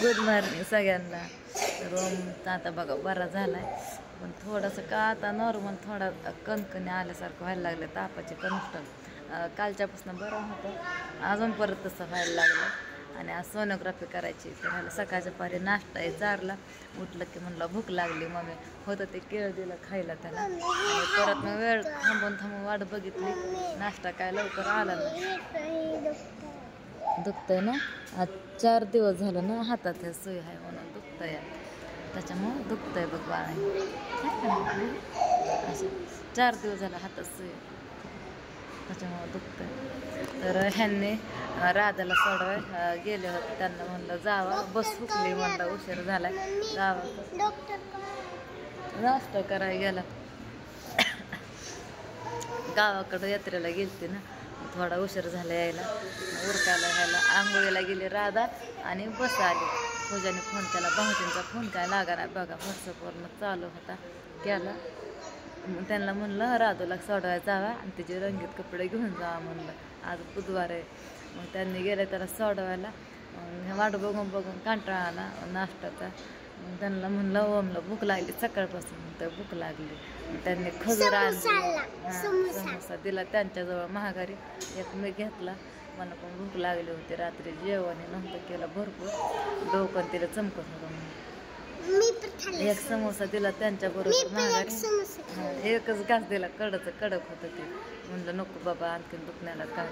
Good morning सगळ्यांना. Rome आता बघा बरा झालाय, पण थोडंसं का आता नॉर्मल थोडा कणकणी आल्यासारखं व्हायला लागलं. तापाचे कणकण कालच्यापासून बरं होतं, अजून परत तसं व्हायला लागलं. आणि आज सोनोग्राफी करायची, तर ह्याला सकाळच्या पारी नाश्ता आहे चारला. उठलं की म्हणलं भूक लागली, मग होतं ते केळ दिलं खायला त्याला. आणि परत मग वेळ थांबून वाट बघितली, नाश्ता काय लवकर आला नाही. दुखतंय ना, आज 4 दिवस झालं ना हातात हे सुई आहे म्हणून दुखतंय, त्याच्यामुळं दुखतंय बघ बाळा. असं 4 दिवस झालं हातात सुई, त्याच्यामुळं दुखतंय. तर ह्यांनी राधाला सोडवाय गेले होते, त्यांना म्हणलं जावा, बस हुकली म्हणलं उशीर झाला जावा. नाश्ता करायला गेला, गावाकडं यात्रेला गेलती ना, थोडा उशीर झाला यायला. उरकायला ह्याला आंघोळीला गेली राधा आणि बस आली. पूजाने फोन केला, भाऊजींचा फोन काय लागा नाही बघा, व्हॉट्सअपवरनं चालू होता केला. त्यांना म्हणलं राधूला सोडवायला जावा आणि तिचे रंगीत कपडे घेऊन जावा म्हणलं, आज बुधवार आहे. मग त्यांनी गेले त्याला सोडवायला. वाट बघून कंटाळा आला नाश्त्याचा. मग त्यांना म्हणलं ओमला भूक लागली सकाळपासून, तर भूक लागली. त्यांनी खजूर आणली, समोसा दिला त्यांच्याजवळ महागारी. एक मी घेतला, मला पण भूक लागली होती, रात्री जेवण नव्हतं केलं भरपूर, डोकं तिला चमकत होतं म्हणून एक समोसा दिला त्यांच्याबरोबर महागारी. एकच घास दिला, कडक होतं ते. म्हणलं नको बाबा आणखीन दुखण्याला काय.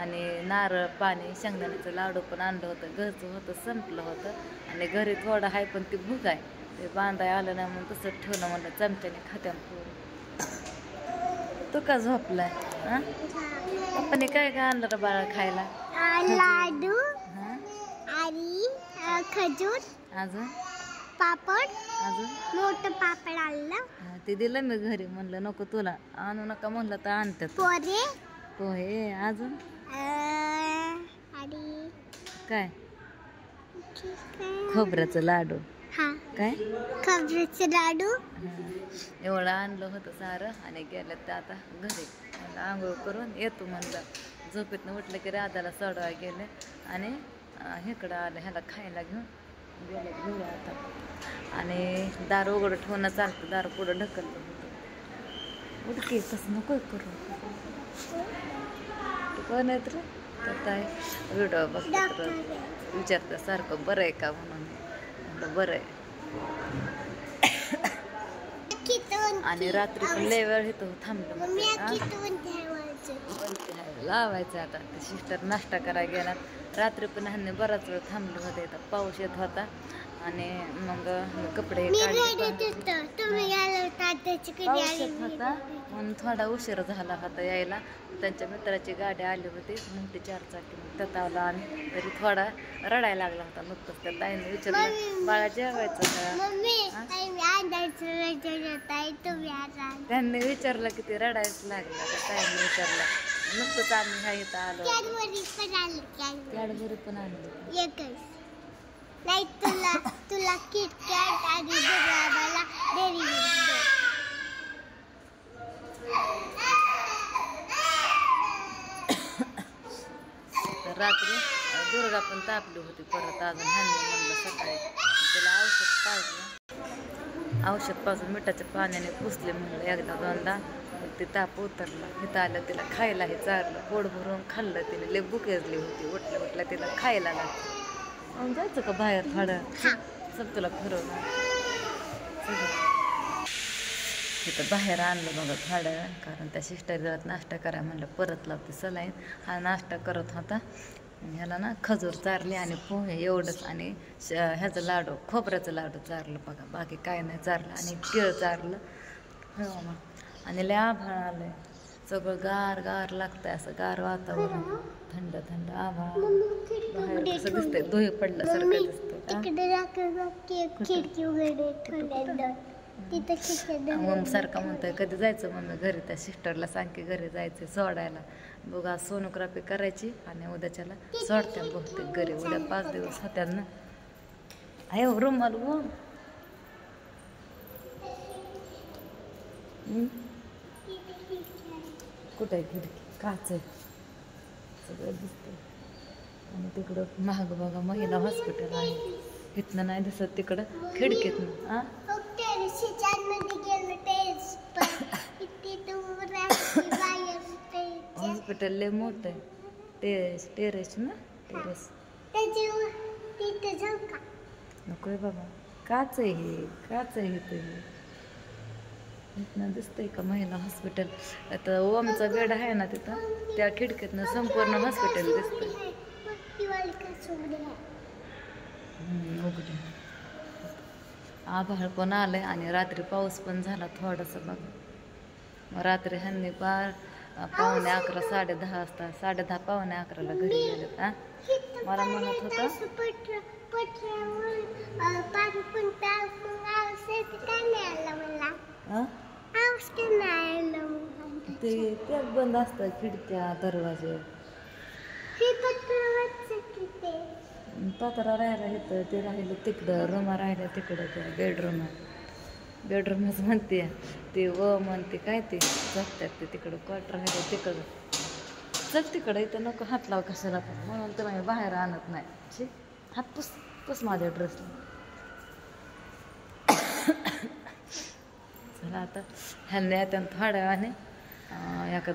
आणि नारळ पाणी शेंगदाण्याचं लाडू पण आणलं होतं, घरचं होतं संपलं होतं. आणि घरी थोडं आहे पण ती भूक आहे, ते बांधाय आलं नाही म्हणून तसंच ठेवलं. म्हणलं चमच्याने खात्या पोरं. तू का झोपलाय? हां, पप्पाने काय काय आणलं रे बाळा खायला? लाडू आणि खजूर, अजून पापड, अजून मोठं पापड आणलं. ते दिलं मी घरी, म्हणलं नको तुला आणू नका म्हणलं तर आणतात पोहे. अजून आणि काय? खोबऱ्याचं लाडू. काय खोबऱ्याचं लाडू एवढं आणलं होतं सारं. आणि गेलं तर आता घरी, म्हणलं आंघोळ करून येतो म्हणलं. झोपेतनं उठलं की राधाला सोडवायला गेले आणि इकडं आलं ह्याला खायला घेऊन गेलं घरी आता. आणि दार उघडं ठेवणं चालतं, दार पुढं ढकललं होतं. उडके तसं नको करू. तू कोण आहे तर काय व्हिडिओ बघतात विचारतं सारखं बरं आहे का म्हणून. म्हणलं बरं आहे. आणि रात्री पण लय वेळ इथं थांबलं, लावायचं. आता ते सिस्टर नाश्ता करायला गेला. रात्री पण ह्यांनी बराच वेळ थांबले होते, तर पाऊस येत होता. आणि मग कपडे होता म्हणून थोडा उशीर झाला होता यायला. त्यांच्या मित्राची गाडी आली होती, मोठी 4 चाकी, त्यात आला. आणि तरी थोडा रडायला लागला होता नुकतंच. त्या ताईने विचारलं बाळा जेवायचं का? त्यांनी विचारलं की ते रडायच लागलं. त्या ताईने विचारलं, नुकतंच आम्ही ह्या इथं आलो. कॅडबरी पण आणली नाही, तुला किटकॅट आणि दुर्गाबाला डेअरी मिल्क. तर रात्री दुर्गा पण तापली होती परत अजून. ह्यांनी म्हणलं सकाळी त्याला औषध पाजून मिठाच्या पाण्याने पुसले म्हणलं 1-2दा. ते ताप उतरला. इथं आलं तिला खायलाही चारलं, पोट भरून खाल्लं तिने. लय भूक लागली होती. उठल्या तिला खायला लागलं. मग जायचं का बाहेर थोडं, सब तुला फिरवलं. तिथं बाहेर आणलं बघा थोड्या, कारण त्या सिस्टर नाश्ता करायला म्हणलं परत लावते सलाईन. हा नाश्ता करत होता. ह्याला ना खजूर चारली आणि पोहे एवढंच. आणि ह्याचं लाडू, खोबऱ्याचं लाडू चारलं बघा, बाकी काय नाही चारलं. आणि केळ चारलं. हो मग. आणि लय आभाळ आलंय, सगळं गार लागतंय, असं गार वातावरण, थंड आभाळ. बाहेर कसं दिसतंय, धुई पडल्यासारखं दिसतंय. मग सारखं म्हणतोय कधी जायचं मम्मी घरी, त्या सिस्टरला सांग की घरी जायचं सोडायला. बघा सोनोग्राफी करायची आणि उद्याच्याला सोडत्या बहुतेक घरी. उद्या 5 दिवस होत्या ना. आहे रुमाल व कुठे आहे खिडकी, काच आहे, सगळं दिसतंय. आणि तिकडं महाग बघा महिला हॉस्पिटल आहे. इथनं नाही दिसत, तिकडं खिडकीतनं. हां हॉस्पिटल लय मोठं आहे. टेरेस ना, टेरेस नकोय बाबा. काच आहे हे, काच आहे इथं. इथनं दिसतंय का महिला हॉस्पिटल? आता ओमचा बेड आहे ना तिथं, त्या खिडकीतनं संपूर्ण हॉस्पिटल दिसतंय. उघडे आभाळ पण आलंय आणि रात्री पाऊस पण झाला थोडासा बघा. मग रात्री ह्यांनी पावणे 11 10:30 वाजता 10:30 पावणे 11ला घरी गेलेत. मला म्हणत होतं ते बंद असतात खिडक्या दरवाजे. पत्रा राहिला इथं, ते राहिलं तिकडं, रूमा राहिल्या तिकडं, त्या बेडरूमच म्हणते ते. म्हणते काय ते जगतात ते तिकडं, कॉट राहिलं तिकडं. चल तिकडं, इथं नको हात लाव कशाला पण, म्हणून तर मी बाहेर आणत नाही. हात पुस माझ्या ड्रेसला. चला आता ह्यांनी आता थोड्या वेळाने एका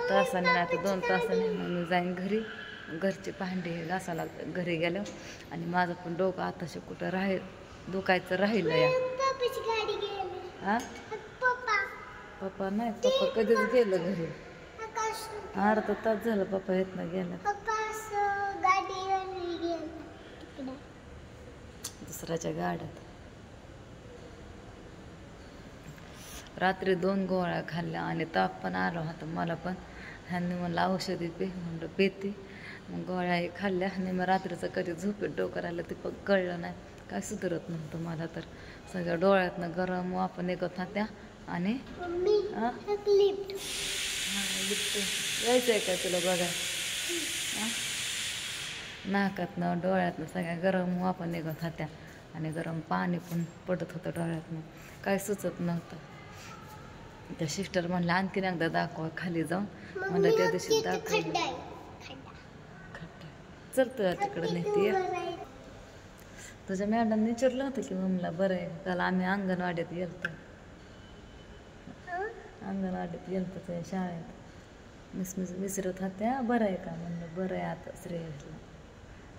तासाने नाही तर 2 तासाने मी जाईन घरी. घरचे भांडे घासायला घरी गेलो. आणि माझं पण डोकं आताशी कुठं दुखायचं राहिलं या. हा पप्पा नाही, पप्पा कधीच गेलं घरी. अर्धा तास झालं पप्पा इथनं गेलं. दुसऱ्याच्या गाड्यात. रात्री 2 गोळ्या खाल्ल्या आणि ताप पण आला होता मला पण. ह्यांनी म्हणलं औषधी पे, म्हणलं पेते. मग गोळ्याही खाल्ल्या आणि मग रात्रीचं कधी झोपेत डोकं राहिलं ते पण कळलं नाही. काय सुधारत नव्हतं मला तर. सगळ्या डोळ्यातनं गरम वाफा निघत होत्या. आणि यायचं आहे का तुला बघा? नाकातनं डोळ्यातनं सगळ्या गरम वाफा निघत होत्या आणि गरम पाणी पण पडत होतं डोळ्यातनं. काय सुचत नव्हतं. त्या सिस्टर म्हणलं आणखीन एकदा दाखवा खाली जाऊन. म्हणलं त्या दिवशी दाखवलं. चलतं तिकडं नेते. तुझ्या मॅडम विचारलं होतं की मम्मीला बरं आहे. काल आम्ही अंगणवाडीत गेलतो. अंगणवाडीत गेलतो त्या शाळेत. विसरत होत्या बरं आहे का? म्हणलं बरं आहे आता श्रेयसला.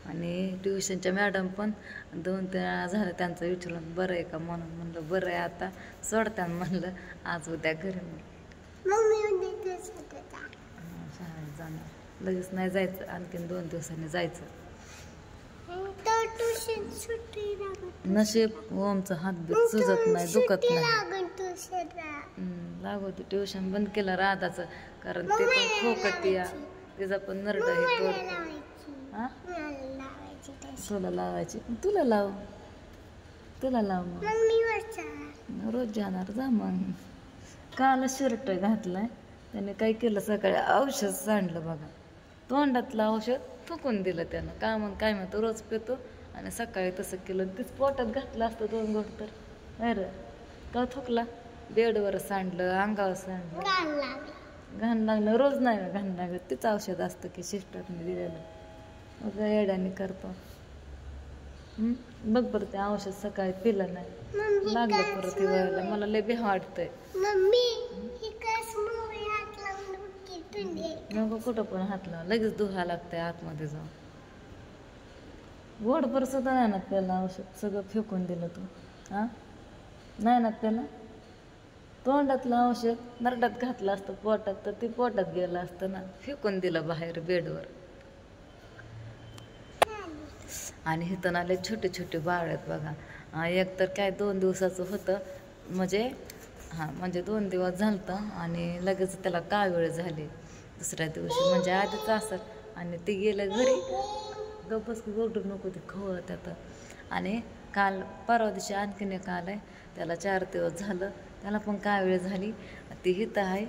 आणि ट्युशनच्या मॅडम पण 2-3 वेळा झालं त्यांचं विचारून बरं आहे का म्हणून. म्हणलं बरं आहे आता, सोडताना म्हणलं आज उद्या घरी. शाळेत जाणार लगेच नाही जायचं, आणखीन 2 दिवसांनी जायचं. नशीब ओमचा हातबीत सुजत नाही, दुखत नाही. लागवती ट्युशन बंद केलं राधाचं, कारण ते पण खोकती या. तिचा पण नरड हे तोडतो. तुला लावायची, तुला लाव मग रोज जाणार जा. मग काल शर्ट घातलाय त्याने काय केलं, सकाळी औषध सांडलं बघा. तोंडातलं औषध थुकून दिलं त्यानं. का मग काय म्हणतो रोज पितो आणि सकाळी तसं केलं. तीच पोटात घातलं असतं 2 घोट तर अरे का थुकला. बेडवर सांडलं, अंगावर सांडलं, घाण लागलं. रोज नाही घाण लागत, तीच औषध असतं की सिस्टरने दिलेलं. मग येड्याने करतो. बघ बरं ते औषध सकाळी पिलं नाही, लागलं परत व्हायला. मला लय भीती वाटतंय. नको कुठं पण हात लावा, लगेच धुवा लागतंय आतमध्ये जाऊन. गोडभर सुद्धा नाही ना त्याला औषध, सगळं फेकून दिलं तू. नाही ना त्याला तोंडातलं औषध नरड्यात घातलं असतं पोटात तर ते पोटात गेलं असतं ना. फेकून दिलं बाहेर बेडवर. आणि इथं आले छोटे छोटे बाळ आहेत बघा. एक तर काय 2 दिवसाचं होतं, म्हणजे 2 दिवस झालं आणि लगेच त्याला कावीळ झाली दुसऱ्या दिवशी. म्हणजे आधीच असत आणि ते गेलं घरी. गप्पच गोडू नको ते खवळत आता. आणि काल परवा दिवशी आणखीन एक आलाय, त्याला 4 दिवस झालं, त्याला पण कावीळ झाली. ती हिथं आहे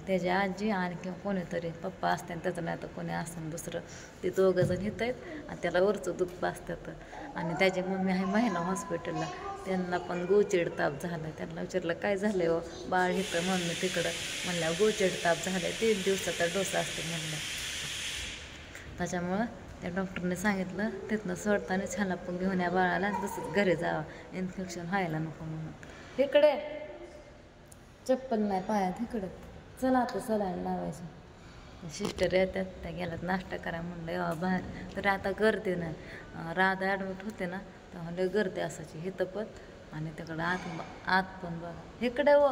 त्याची आजी आणि किंवा कोणीतरी पप्पा असते आणि त्याचं नाही तर कोणी असतं दुसरं. ते 2 जण हित आहेत आणि त्याला वरचं दूध पाजतात. आणि त्याची मम्मी आहे महिला हॉस्पिटलला, त्यांना पण गोचिड ताप झाला. त्यांना विचारलं काय झालं हो बाळ हिथं, मम्मी तिकडं. म्हणलं गोचिड ताप झालाय, 3 दिवसाचा डोसा असतो म्हणलं. त्याच्यामुळं त्या डॉक्टरने सांगितलं तिथनं सोडताना छान पण घेऊन या बाळाला तसंच घरी जावं इन्फेक्शन व्हायला नको म्हणून. इकडे चप्पल नाही पायात, इकडे चला आता सलाईन लावायची. सिस्टर येतात त्या गेल्यात नाश्ता करा म्हणलं यावा बाहेर. तर आता गर्दी ना राधा ॲडमिट होते ना तेव्हा लय गर्दी असायची हिथं पण आणि तिकडं आत पण बघा. इकडे व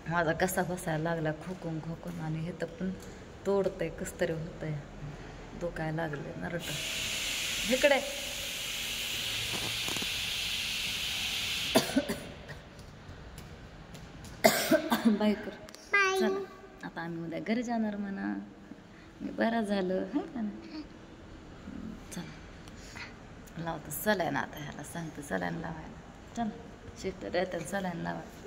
माझा कसा बसायला लागला खोकून आणि हिथं पण तोडतंय कसं तरी होतंय, दुखायला लागले नरट. इकडे बाय कर. चला आता आम्ही उद्या घरी जाणार म्हणा. मी बरा झालं है का ना. चला लावतो सलाईन आता, ह्याला सांगतो सलाईन लावायला. चला सिस्टर येतात सलाईन लावायला.